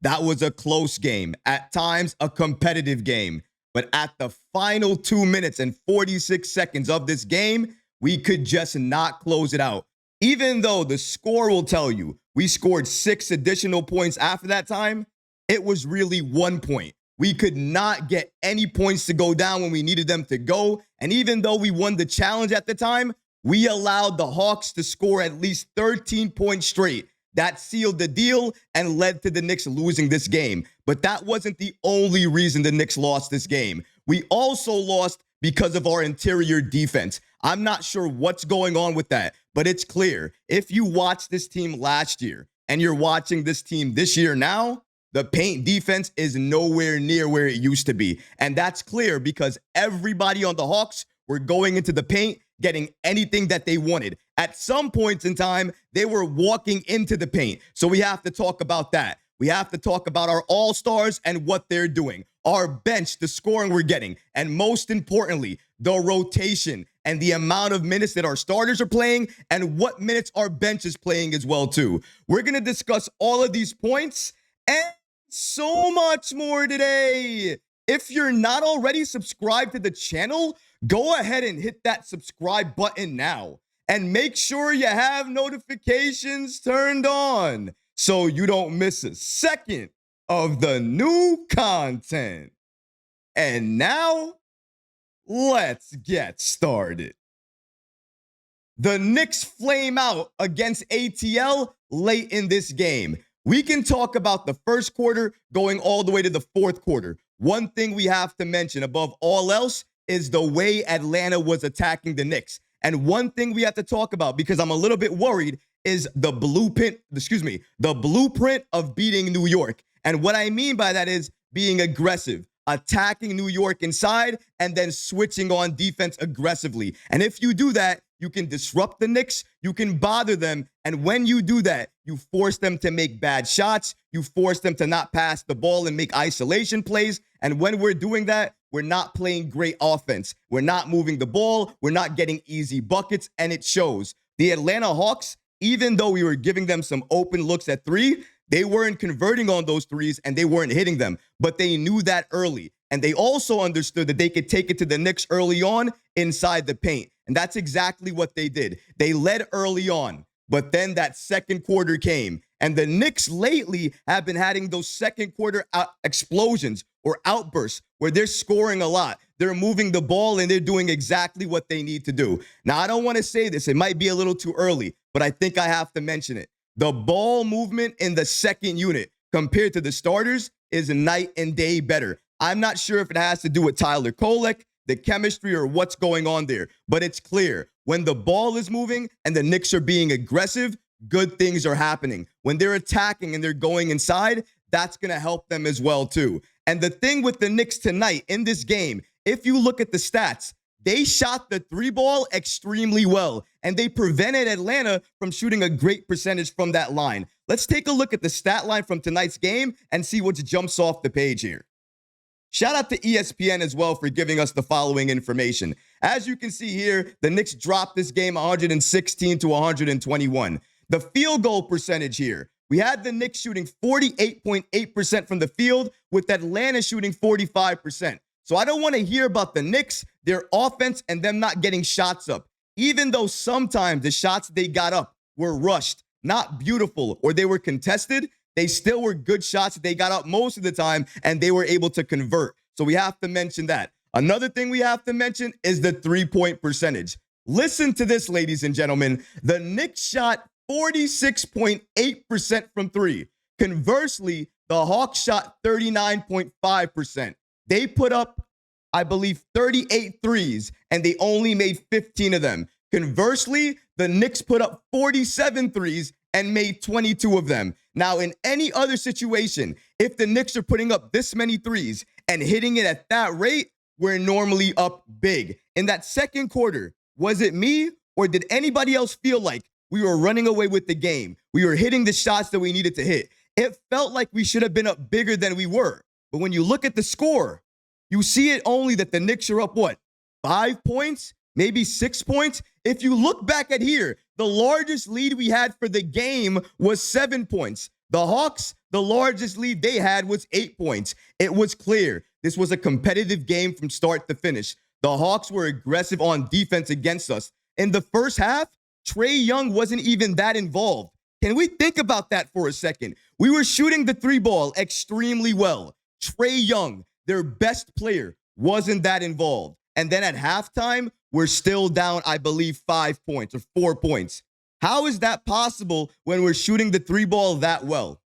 That was a close game, at times a competitive game. But at the final 2 minutes and 46 seconds of this game, we could just not close it out. Even though the score will tell you we scored 6 additional points after that time, it was really 1 point. We could not get any points to go down when we needed them to go. And even though we won the challenge at the time, we allowed the Hawks to score at least 13 points straight. That sealed the deal and led to the Knicks losing this game. But that wasn't the only reason the Knicks lost this game. We also lost because of our interior defense. I'm not sure what's going on with that, but it's clear. If you watched this team last year and you're watching this team this year now, the paint defense is nowhere near where it used to be. And that's clear because everybody on the Hawks were going into the paint, getting anything that they wanted. At some points in time, they were walking into the paint. So we have to talk about that. We have to talk about our all-stars and what they're doing, our bench, the scoring we're getting, and most importantly, the rotation and the amount of minutes that our starters are playing and what minutes our bench is playing as well, too. We're going to discuss all of these points and so much more today. If you're not already subscribed to the channel, go ahead and hit that subscribe button now. And make sure you have notifications turned on so you don't miss a second of the new content. And now, let's get started. The Knicks flame out against ATL late in this game. We can talk about the first quarter going all the way to the fourth quarter. One thing we have to mention above all else is the way Atlanta was attacking the Knicks. And one thing we have to talk about, because I'm a little bit worried, is the blueprint of beating New York. And what I mean by that is being aggressive, attacking New York inside, and then switching on defense aggressively. And if you do that, you can disrupt the Knicks, you can bother them, and when you do that, you force them to make bad shots, you force them to not pass the ball and make isolation plays, and when we're doing that, we're not playing great offense. We're not moving the ball, we're not getting easy buckets, and it shows. The Atlanta Hawks, even though we were giving them some open looks at three, they weren't converting on those threes and they weren't hitting them, but they knew that early. And they also understood that they could take it to the Knicks early on inside the paint. And that's exactly what they did. They led early on, but then that second quarter came. And the Knicks lately have been having those second quarter explosions or outbursts where they're scoring a lot. They're moving the ball and they're doing exactly what they need to do. Now, I don't want to say this. It might be a little too early, but I think I have to mention it. The ball movement in the second unit compared to the starters is night and day better. I'm not sure if it has to do with Tyler Kolek, the chemistry, or what's going on there, but it's clear. When the ball is moving and the Knicks are being aggressive, good things are happening. When they're attacking and they're going inside, that's going to help them as well, too. And the thing with the Knicks tonight in this game, if you look at the stats, they shot the three ball extremely well, and they prevented Atlanta from shooting a great percentage from that line. Let's take a look at the stat line from tonight's game and see what jumps off the page here. Shout out to ESPN as well for giving us the following information. As you can see here, the Knicks dropped this game 116 to 121. The field goal percentage here, we had the Knicks shooting 48.8% from the field, with Atlanta shooting 45%. So I don't want to hear about the Knicks, their offense, and them not getting shots up. Even though sometimes the shots they got up were rushed, not beautiful, or they were contested, they still were good shots. They got up most of the time, and they were able to convert. So we have to mention that. Another thing we have to mention is the three-point percentage. Listen to this, ladies and gentlemen. The Knicks shot 46.8% from three. Conversely, the Hawks shot 39.5%. They put up, I believe, 38 threes, and they only made 15 of them. Conversely, the Knicks put up 47 threes and made 22 of them. Now, in any other situation, if the Knicks are putting up this many threes and hitting it at that rate, we're normally up big. In that second quarter, was it me or did anybody else feel like we were running away with the game? We were hitting the shots that we needed to hit. It felt like we should have been up bigger than we were. But when you look at the score, you see it only that the Knicks are up, 5 points? Maybe 6 points? If you look back at here, the largest lead we had for the game was 7 points. The Hawks, the largest lead they had was 8 points. It was clear this was a competitive game from start to finish. The Hawks were aggressive on defense against us. In the first half, Trae Young wasn't even that involved. Can we think about that for a second? We were shooting the three ball extremely well. Trae Young, their best player, wasn't that involved. And then at halftime, we're still down, I believe, 5 points or 4 points. How is that possible when we're shooting the three ball that well?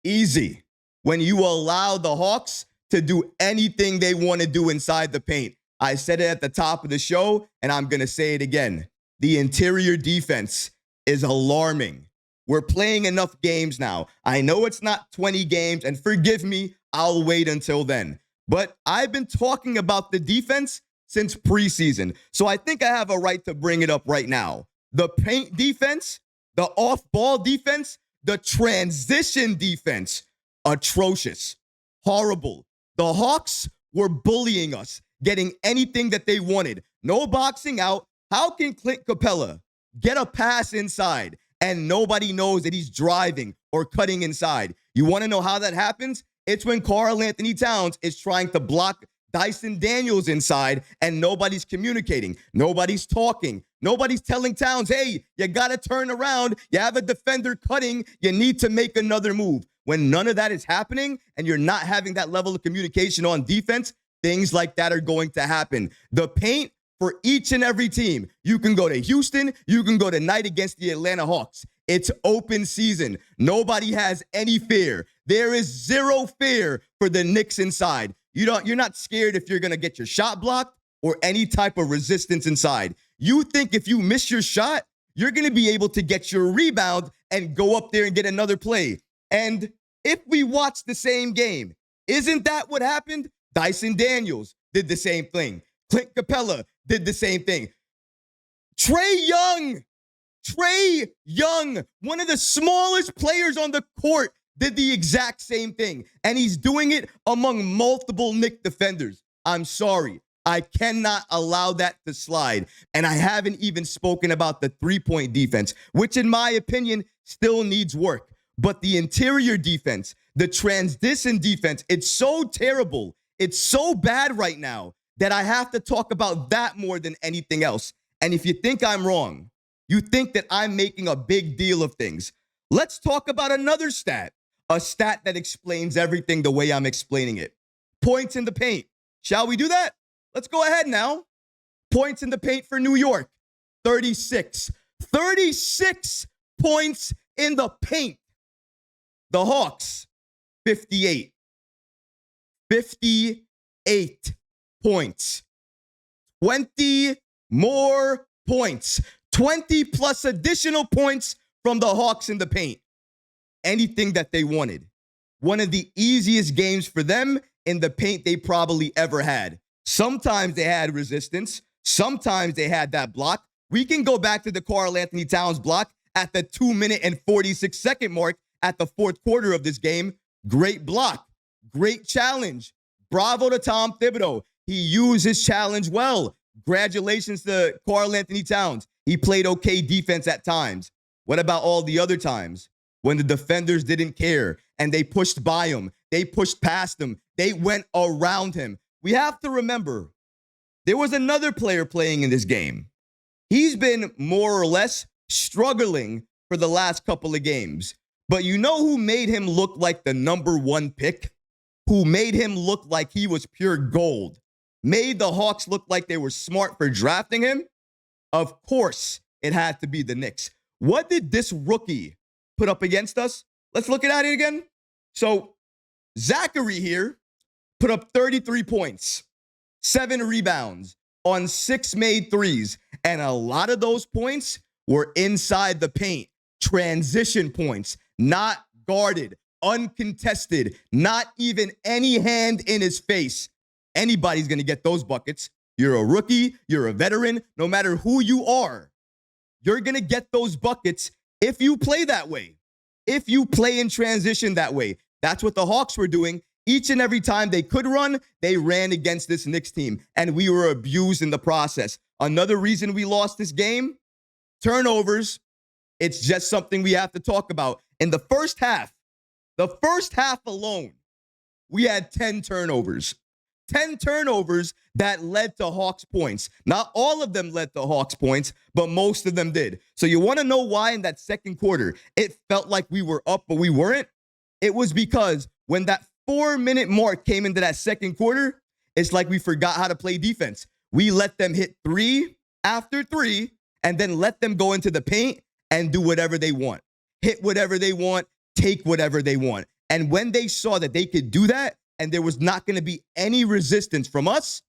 Easy. When you allow the Hawks to do anything they want to do inside the paint. I said it at the top of the show, and I'm going to say it again. The interior defense is alarming. We're playing enough games now. I know it's not 20 games, and forgive me, I'll wait until then. But I've been talking about the defense since preseason, so I think I have a right to bring it up right now. The paint defense, the off-ball defense, the transition defense, atrocious, horrible. The Hawks were bullying us, getting anything that they wanted. No boxing out. How can Clint Capella get a pass inside and nobody knows that he's driving or cutting inside? You want to know how that happens? It's when Karl Anthony Towns is trying to block Dyson Daniels inside and nobody's communicating. Nobody's talking. Nobody's telling Towns, hey, you got to turn around. You have a defender cutting. You need to make another move. When none of that is happening and you're not having that level of communication on defense, things like that are going to happen. The paint for each and every team. You can go to Houston. You can go tonight against the Atlanta Hawks. It's open season. Nobody has any fear. There is zero fear for the Knicks inside. You're not scared if you're going to get your shot blocked or any type of resistance inside. You think if you miss your shot, you're going to be able to get your rebound and go up there and get another play. And if we watch the same game, isn't that what happened? Dyson Daniels did the same thing. Clint Capella did the same thing. Trae Young, one of the smallest players on the court, did the exact same thing. And he's doing it among multiple Knicks defenders. I'm sorry. I cannot allow that to slide. And I haven't even spoken about the three-point defense, which in my opinion still needs work. But the interior defense, the transition defense, it's so terrible. It's so bad right now that I have to talk about that more than anything else. And if you think I'm wrong, you think that I'm making a big deal of things, let's talk about another stat, a stat that explains everything the way I'm explaining it. Points in the paint. Shall we do that? Let's go ahead now. Points in the paint for New York, 36. 36 points in the paint. The Hawks, 58. 58 points. 20 more points. 20 plus additional points from the Hawks in the paint. Anything that they wanted. One of the easiest games for them in the paint they probably ever had. Sometimes they had resistance. Sometimes they had that block. We can go back to the Karl Anthony Towns block at the 2 minute and 46 second mark at the fourth quarter of this game. Great block. Great challenge. Bravo to Tom Thibodeau. He used his challenge well. Congratulations to Karl Anthony Towns. He played okay defense at times. What about all the other times when the defenders didn't care and they pushed by him? They pushed past him. They went around him. We have to remember, there was another player playing in this game. He's been more or less struggling for the last couple of games. But you know who made him look like the number one pick? Who made him look like he was pure gold? Made the Hawks look like they were smart for drafting him? Of course, it had to be the Knicks. What did this rookie put up against us? Let's look at it again. So, Zachary here put up 33 points, 7 rebounds on 6 made threes, and a lot of those points were inside the paint. Transition points, not guarded, uncontested, not even any hand in his face. Anybody's going to get those buckets. You're a rookie, you're a veteran, no matter who you are, you're going to get those buckets if you play that way. If you play in transition that way. That's what the Hawks were doing. Each and every time they could run, they ran against this Knicks team, and we were abused in the process. Another reason we lost this game, turnovers. It's just something we have to talk about. In the first half, The first half alone, we had 10 turnovers. 10 turnovers that led to Hawks points. Not all of them led to Hawks points, but most of them did. So you want to know why in that second quarter it felt like we were up, but we weren't? It was because when that 4-minute mark came into that second quarter, it's like we forgot how to play defense. We let them hit 3 after 3 and then let them go into the paint and do whatever they want. Hit whatever they want, take whatever they want. And when they saw that they could do that, and there was not going to be any resistance from us,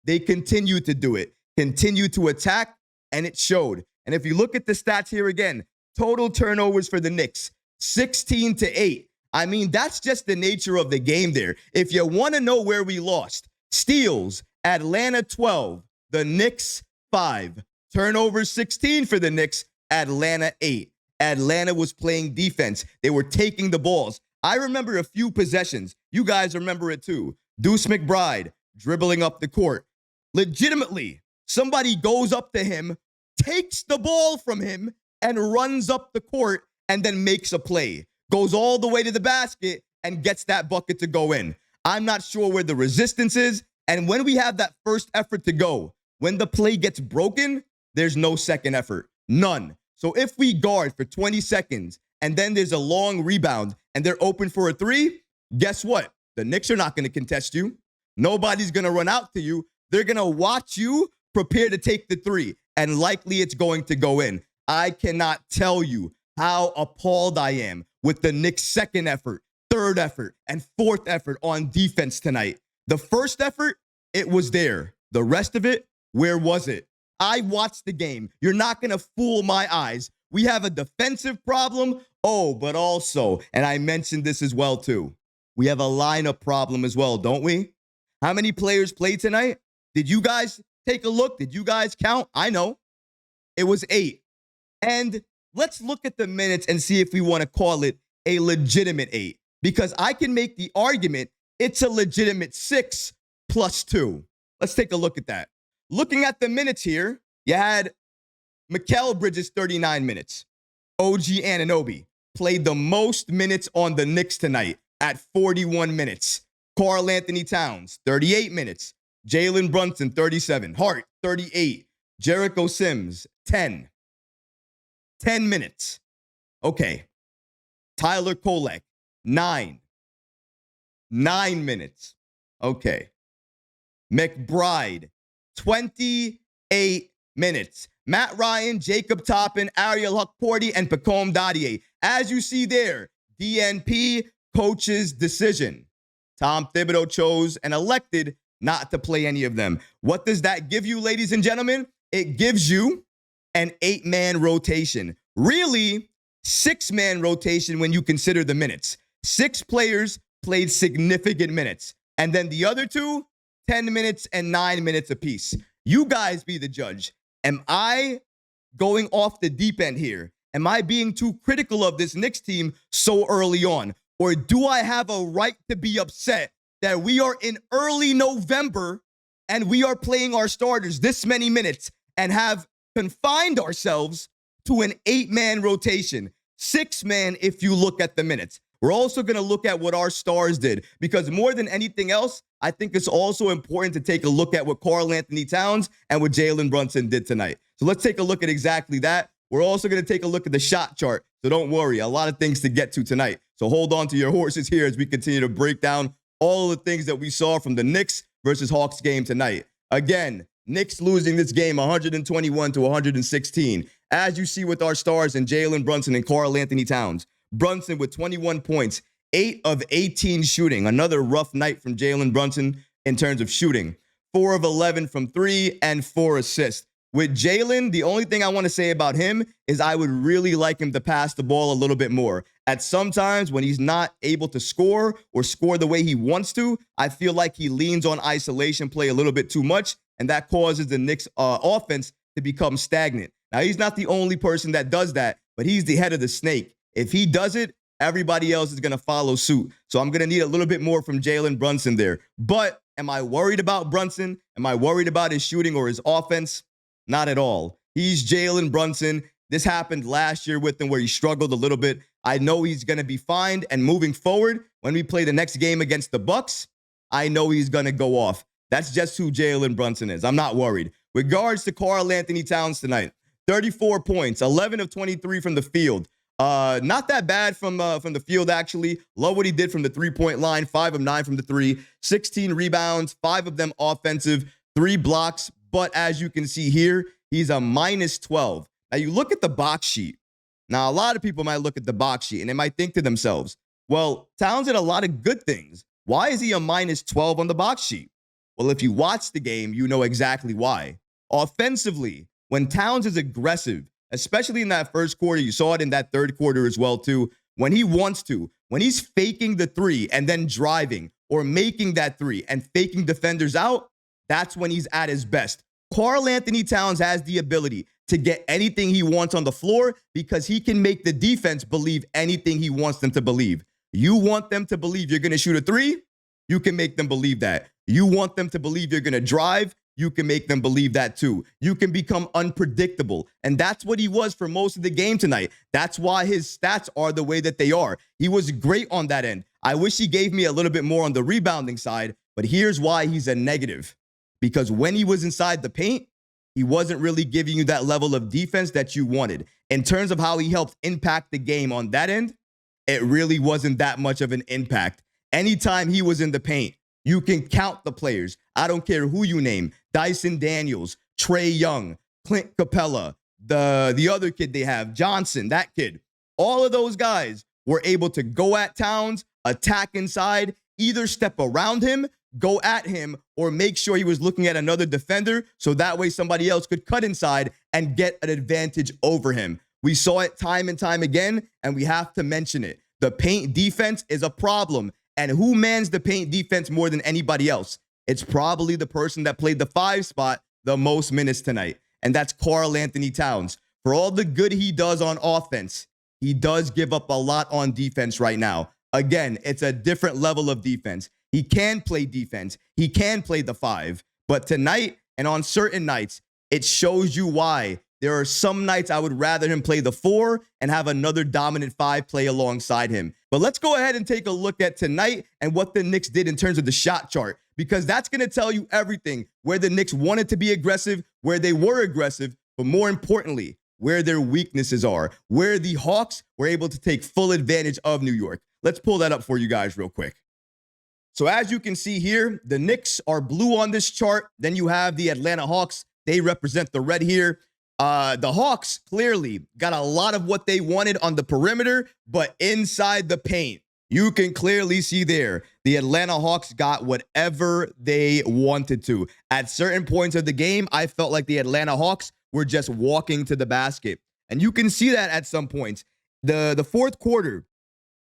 they continued to do it, continued to attack, and it showed. And if you look at the stats here again, total turnovers for the Knicks, 16-8. I mean, that's just the nature of the game there. If you want to know where we lost, steals, Atlanta 12, the Knicks 5. Turnovers 16 for the Knicks, Atlanta 8. Atlanta was playing defense. They were taking the balls. I remember a few possessions. You guys remember it too. Deuce McBride dribbling up the court. Legitimately, somebody goes up to him, takes the ball from him, and runs up the court and then makes a play. Goes all the way to the basket and gets that bucket to go in. I'm not sure where the resistance is. And when we have that first effort to go, when the play gets broken, there's no second effort. None. So if we guard for 20 seconds and then there's a long rebound and they're open for a 3, guess what? The Knicks are not going to contest you. Nobody's going to run out to you. They're going to watch you prepare to take the 3, and likely it's going to go in. I cannot tell you how appalled I am with the Knicks' second effort, third effort, and fourth effort on defense tonight. The first effort, it was there. The rest of it, where was it? I watched the game. You're not going to fool my eyes. We have a defensive problem. Oh, but also, and I mentioned this as well too, we have a lineup problem as well, don't we? How many players played tonight? Did you guys take a look? Did you guys count? I know. It was 8. And let's look at the minutes and see if we want to call it a legitimate 8. Because I can make the argument it's a legitimate 6 plus 2. Let's take a look at that. Looking at the minutes here, you had Mikal Bridges, 39 minutes. OG Anunoby played the most minutes on the Knicks tonight at 41 minutes. Karl Anthony Towns, 38 minutes. Jalen Brunson, 37. Hart, 38. Jericho Sims, 10. 10 minutes. Okay. Tyler Kolek, 9. 9 minutes. Okay. McBride, 28 minutes. Matt Ryan, Jacob Toppin, Ariel Hukporti, and Pacome Dadier. As you see there, DNP, coach's decision. Tom Thibodeau chose and elected not to play any of them. What does that give you, ladies and gentlemen? It gives you an 8-man rotation. Really, 6-man rotation when you consider the minutes. 6 players played significant minutes. And then the other 2, 10 minutes and 9 minutes apiece. You guys be the judge. Am I going off the deep end here? Am I being too critical of this Knicks team so early on? Or do I have a right to be upset that we are in early November and we are playing our starters this many minutes and have confined ourselves to an 8-man rotation? 6-man if you look at the minutes. We're also going to look at what our stars did, because more than anything else, I think it's also important to take a look at what Karl Anthony Towns and what Jalen Brunson did tonight. So let's take a look at exactly that. We're also going to take a look at the shot chart. So don't worry, a lot of things to get to tonight. So hold on to your horses here as we continue to break down all of the things that we saw from the Knicks versus Hawks game tonight. Again, Knicks losing this game 121-116. As you see with our stars in Jalen Brunson and Karl Anthony Towns. Brunson with 21 points, 8 of 18 shooting. Another rough night from Jalen Brunson in terms of shooting. 4 of 11 from 3 and 4 assists. With Jalen, the only thing I want to say about him is I would really like him to pass the ball a little bit more. At some times when he's not able to score or score the way he wants to, I feel like he leans on isolation play a little bit too much, and that causes the Knicks offense to become stagnant. Now, he's not the only person that does that, but he's the head of the snake. If he does it, everybody else is going to follow suit. So I'm going to need a little bit more from Jalen Brunson there. But am I worried about Brunson? Am I worried about his shooting or his offense? Not at all. He's Jalen Brunson. This happened last year with him where he struggled a little bit. I know he's going to be fine. And moving forward, when we play the next game against the Bucks, I know he's going to go off. That's just who Jalen Brunson is. I'm not worried. Regards to Karl Anthony Towns tonight, 34 points, 11 of 23 from the field. Not that bad from the field, actually. Love what he did from the three-point line, 5 of 9 from the three, 16 rebounds, 5 of them offensive, 3 blocks. But as you can see here, he's a minus 12. Now, you look at the box sheet. Now, a lot of people might look at the box sheet and they might think to themselves, well, Towns did a lot of good things. Why is he a minus 12 on the box sheet? Well, if you watch the game, you know exactly why. Offensively, when Towns is aggressive, especially in that first quarter, you saw it in that third quarter as well, too, when he wants to, when he's faking the three and then driving or making that three and faking defenders out, that's when he's at his best. Karl Anthony Towns has the ability to get anything he wants on the floor because he can make the defense believe anything he wants them to believe. You want them to believe you're going to shoot a three? You can make them believe that. You want them to believe you're going to drive? You can make them believe that too. You can become unpredictable. And that's what he was for most of the game tonight. That's why his stats are the way that they are. He was great on that end. I wish he gave me a little bit more on the rebounding side, but here's why he's a negative. Because when he was inside the paint, he wasn't really giving you that level of defense that you wanted. In terms of how he helped impact the game on that end, it really wasn't that much of an impact. Anytime he was in the paint, you can count the players. I don't care who you name. Dyson Daniels, Trae Young, Clint Capella, the other kid they have, Johnson, that kid. All of those guys were able to go at Towns, attack inside, either step around him, go at him, or make sure he was looking at another defender so that way somebody else could cut inside and get an advantage over him. We saw it time and time again, and we have to mention it. The paint defense is a problem. And who mans the paint defense more than anybody else? It's probably the person that played the 5 spot the most minutes tonight, and that's Karl Anthony Towns. For all the good he does on offense, he does give up a lot on defense right now. Again, it's a different level of defense. He can play defense. He can play the 5. But tonight and on certain nights, it shows you why. There are some nights I would rather him play the 4 and have another dominant 5 play alongside him. But let's go ahead and take a look at tonight and what the Knicks did in terms of the shot chart, because that's going to tell you everything, where the Knicks wanted to be aggressive, where they were aggressive, but more importantly, where their weaknesses are, where the Hawks were able to take full advantage of New York. Let's pull that up for you guys real quick. So as you can see here, the Knicks are blue on this chart. Then you have the Atlanta Hawks. They represent the red here. The Hawks clearly got a lot of what they wanted on the perimeter, but inside the paint, you can clearly see there, the Atlanta Hawks got whatever they wanted to. At certain points of the game, I felt like the Atlanta Hawks were just walking to the basket. And you can see that at some points. The fourth quarter,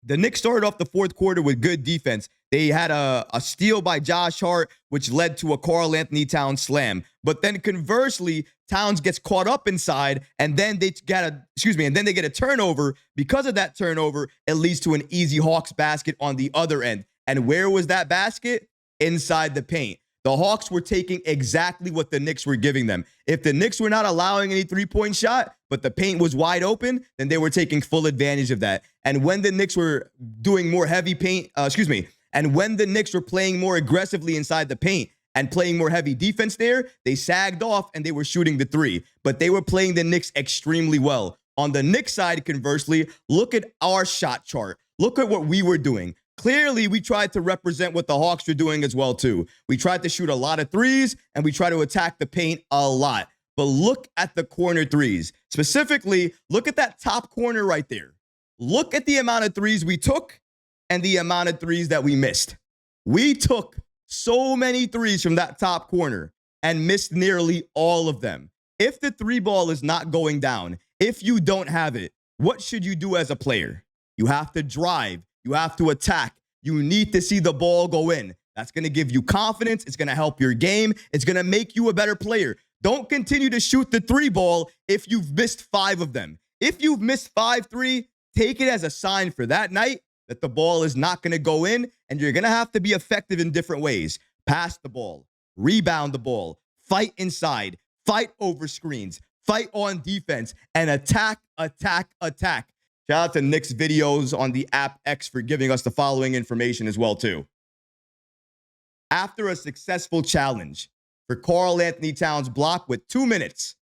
the Knicks started off the fourth quarter with good defense. They had a steal by Josh Hart, which led to a Karl Anthony Towns slam. But then conversely, Towns gets caught up inside, and then they get a turnover. Because of that turnover, it leads to an easy Hawks basket on the other end. And where was that basket? Inside the paint. The Hawks were taking exactly what the Knicks were giving them. If the Knicks were not allowing any three-point shot, but the paint was wide open, then they were taking full advantage of that. And when the Knicks were doing more heavy paint, and when the Knicks were playing more aggressively inside the paint and playing more heavy defense there, they sagged off and they were shooting the three. But they were playing the Knicks extremely well. On the Knicks side, conversely, look at our shot chart. Look at what we were doing. Clearly, we tried to represent what the Hawks were doing as well, too. We tried to shoot a lot of threes, and we tried to attack the paint a lot. But look at the corner threes. Specifically, look at that top corner right there. Look at the amount of threes we took and the amount of threes that we missed. We took so many threes from that top corner and missed nearly all of them. If the three ball is not going down, if you don't have it, what should you do as a player? You have to drive. You have to attack. You need to see the ball go in. That's going to give you confidence. It's going to help your game. It's going to make you a better player. Don't continue to shoot the three ball if you've missed 5 of them. If you've missed 5-3, take it as a sign for that night that the ball is not going to go in, and you're going to have to be effective in different ways. Pass the ball, rebound the ball, fight inside, fight over screens, fight on defense, and attack, attack, attack. Shout out to Knicks videos on the app X for giving us the following information as well, too. After a successful challenge for Karl Anthony Towns' block with 2 minutes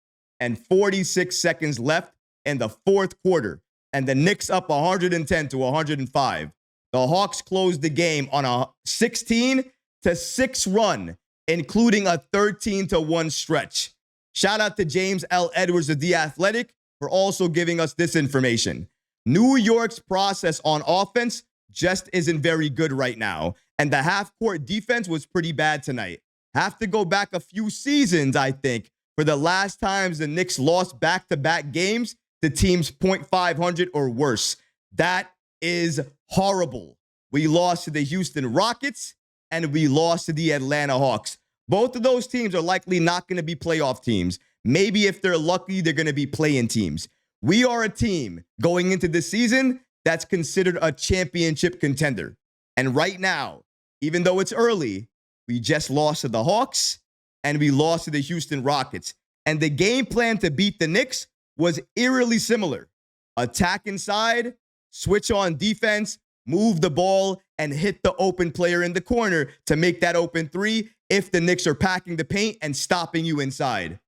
and 46 seconds left in the fourth quarter, and the Knicks up 110 to 105, the Hawks closed the game on a 16-6 run, including a 13-1 stretch. Shout out to James L. Edwards of The Athletic for also giving us this information. New York's process on offense just isn't very good right now, and the half-court defense was pretty bad tonight. Have to go back a few seasons, I think, for the last times the Knicks lost back-to-back games to teams .500 or worse. That is horrible. We lost to the Houston Rockets, and we lost to the Atlanta Hawks. Both of those teams are likely not going to be playoff teams. Maybe if they're lucky, they're going to be play-in teams. We are a team going into the season that's considered a championship contender. And right now, even though it's early, we just lost to the Hawks and we lost to the Houston Rockets. And the game plan to beat the Knicks was eerily similar. Attack inside, switch on defense, move the ball, and hit the open player in the corner to make that open three if the Knicks are packing the paint and stopping you inside.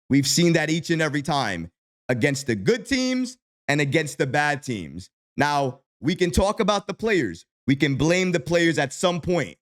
We've seen that each and every time against the good teams and against the bad teams. Now, we can talk about the players. We can blame the players at some point.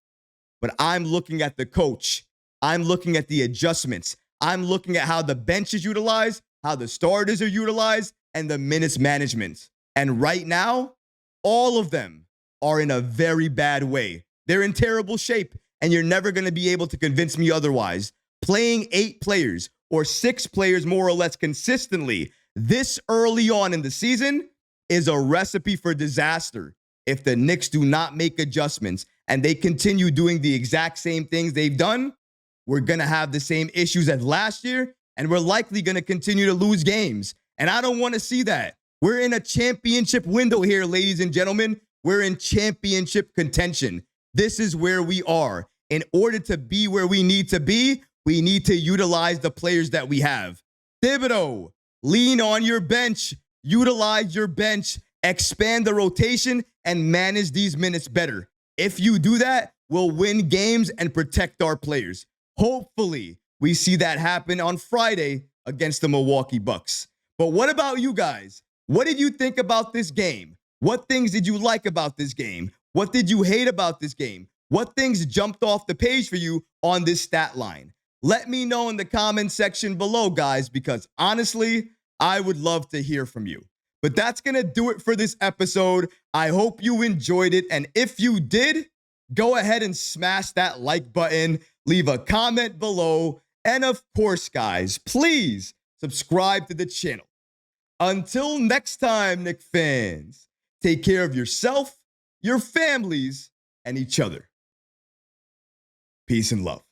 But I'm looking at the coach. I'm looking at the adjustments. I'm looking at how the bench is utilized, how the starters are utilized, and the minutes management. And right now, all of them are in a very bad way. They're in terrible shape, and you're never going to be able to convince me otherwise. Playing 8 players or 6 players more or less consistently this early on in the season is a recipe for disaster. If the Knicks do not make adjustments and they continue doing the exact same things they've done, we're going to have the same issues as last year, and we're likely going to continue to lose games. And I don't want to see that. We're in a championship window here, ladies and gentlemen. We're in championship contention. This is where we are. In order to be where we need to be, we need to utilize the players that we have. Thibodeau, lean on your bench, utilize your bench, expand the rotation, and manage these minutes better. If you do that, we'll win games and protect our players. Hopefully, we see that happen on Friday against the Milwaukee Bucks. But what about you guys? What did you think about this game? What things did you like about this game? What did you hate about this game? What things jumped off the page for you on this stat line? Let me know in the comment section below, guys, because honestly, I would love to hear from you. But that's going to do it for this episode. I hope you enjoyed it. And if you did, go ahead and smash that like button, leave a comment below. And of course, guys, please subscribe to the channel. Until next time, Knicks fans, take care of yourself, your families, and each other. Peace and love.